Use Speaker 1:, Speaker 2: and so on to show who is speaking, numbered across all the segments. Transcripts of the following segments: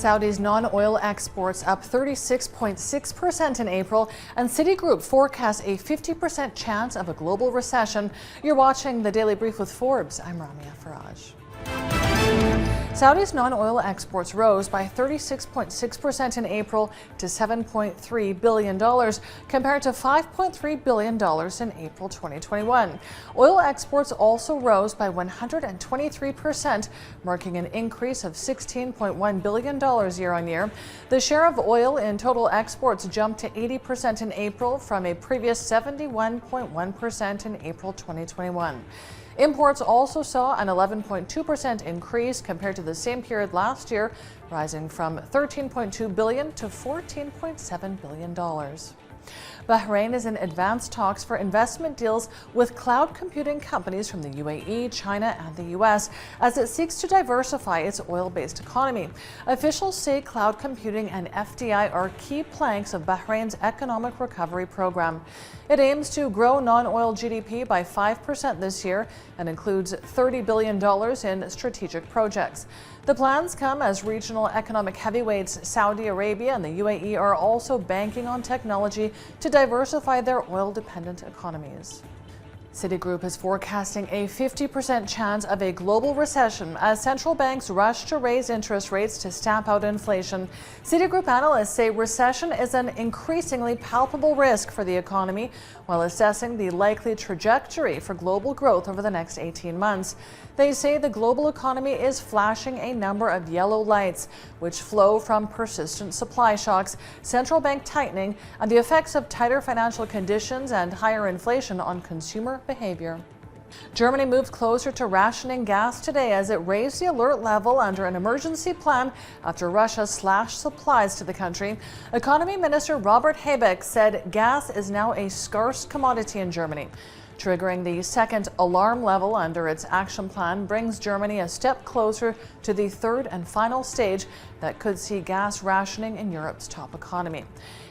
Speaker 1: Saudi's non-oil exports up 36.6% in April, and Citigroup forecasts a 50% chance of a global recession. You're watching the Daily Brief with Forbes. I'm Ramia Faraj. Saudi's non-oil exports rose by 36.6% in April to $7.3 billion, compared to $5.3 billion in April 2021. Oil exports also rose by 123%, marking an increase of $16.1 billion year on year. The share of oil in total exports jumped to 80% in April from a previous 71.1% in April 2021. Imports also saw an 11.2% increase compared to the same period last year, rising from $13.2 billion to $14.7 billion. Bahrain is in advanced talks for investment deals with cloud computing companies from the UAE, China, and the U.S. as it seeks to diversify its oil-based economy. Officials say cloud computing and FDI are key planks of Bahrain's economic recovery program. It aims to grow non-oil GDP by 5% this year and includes $30 billion in strategic projects. The plans come as regional economic heavyweights Saudi Arabia and the UAE are also banking on technology to diversify their oil-dependent economies. Citigroup is forecasting a 50% chance of a global recession as central banks rush to raise interest rates to stamp out inflation. Citigroup analysts say recession is an increasingly palpable risk for the economy, while assessing the likely trajectory for global growth over the next 18 months. They say the global economy is flashing a number of yellow lights, which flow from persistent supply shocks, central bank tightening, and the effects of tighter financial conditions and higher inflation on consumer behavior. Germany moved closer to rationing gas today as it raised the alert level under an emergency plan after Russia slashed supplies to the country. Economy Minister Robert Habeck said gas is now a scarce commodity in Germany. Triggering the second alarm level under its action plan brings Germany a step closer to the third and final stage that could see gas rationing in Europe's top economy.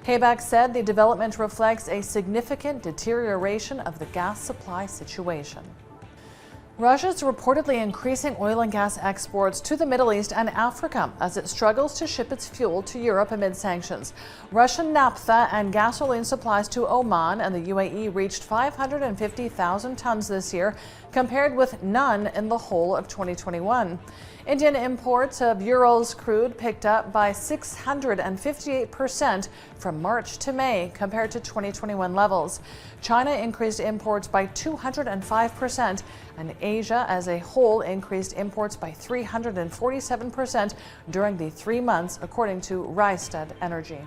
Speaker 1: Habeck said the development reflects a significant deterioration of the gas supply situation. Russia is reportedly increasing oil and gas exports to the Middle East and Africa as it struggles to ship its fuel to Europe amid sanctions. Russian naphtha and gasoline supplies to Oman and the UAE reached 550,000 tons this year, compared with none in the whole of 2021. Indian imports of Urals crude picked up by 658% from March to May compared to 2021 levels. China increased imports by 205%, and Asia as a whole increased imports by 347% during the 3 months, according to Rystad Energy.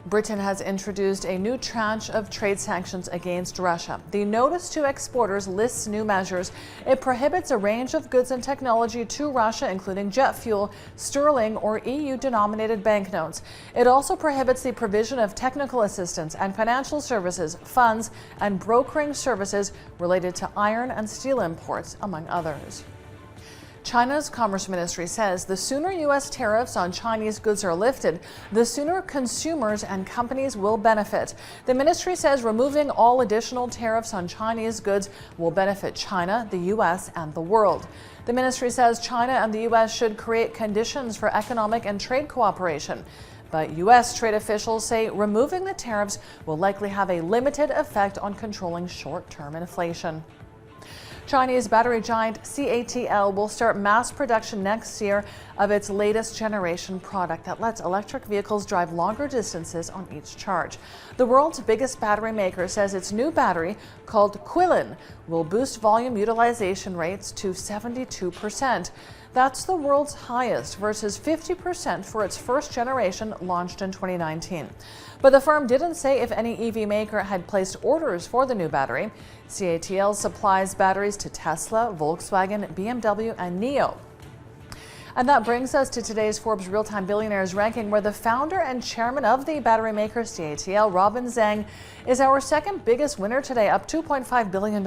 Speaker 1: Britain has introduced a new tranche of trade sanctions against Russia. The notice to exporters lists new measures. It prohibits a range of goods and technology to Russia, including jet fuel, sterling, or EU-denominated banknotes. It also prohibits the provision of technical assistance and financial services, funds, and brokering services related to iron and steel imports, among others. China's Commerce Ministry says the sooner U.S. tariffs on Chinese goods are lifted, the sooner consumers and companies will benefit. The ministry says removing all additional tariffs on Chinese goods will benefit China, the U.S., and the world. The ministry says China and the U.S. should create conditions for economic and trade cooperation. But U.S. trade officials say removing the tariffs will likely have a limited effect on controlling short-term inflation. Chinese battery giant CATL will start mass production next year of its latest generation product that lets electric vehicles drive longer distances on each charge. The world's biggest battery maker says its new battery, called Quilin, will boost volume utilization rates to 72%. That's the world's highest versus 50% for its first generation launched in 2019. But the firm didn't say if any EV maker had placed orders for the new battery. CATL supplies batteries to Tesla, Volkswagen, BMW, and NIO. And that brings us to today's Forbes Real-Time Billionaires ranking, where the founder and chairman of the battery maker CATL, Robin Zhang, is our second biggest winner today, up $2.5 billion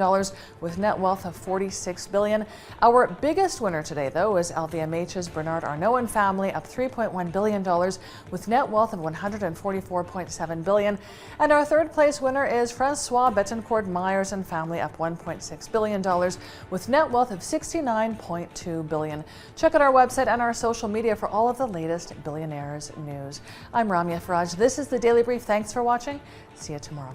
Speaker 1: with net wealth of $46 billion. Our biggest winner today, though, is LVMH's Bernard Arnault and family, up $3.1 billion with net wealth of $144.7 billion. And our third place winner is Francois Bettencourt Myers and family, up $1.6 billion with net wealth of $69.2 billion. Check out our website website and our social media for all of the latest Billionaires news. I'm Ramya Faraj. This is the Daily Brief. Thanks for watching. See you tomorrow.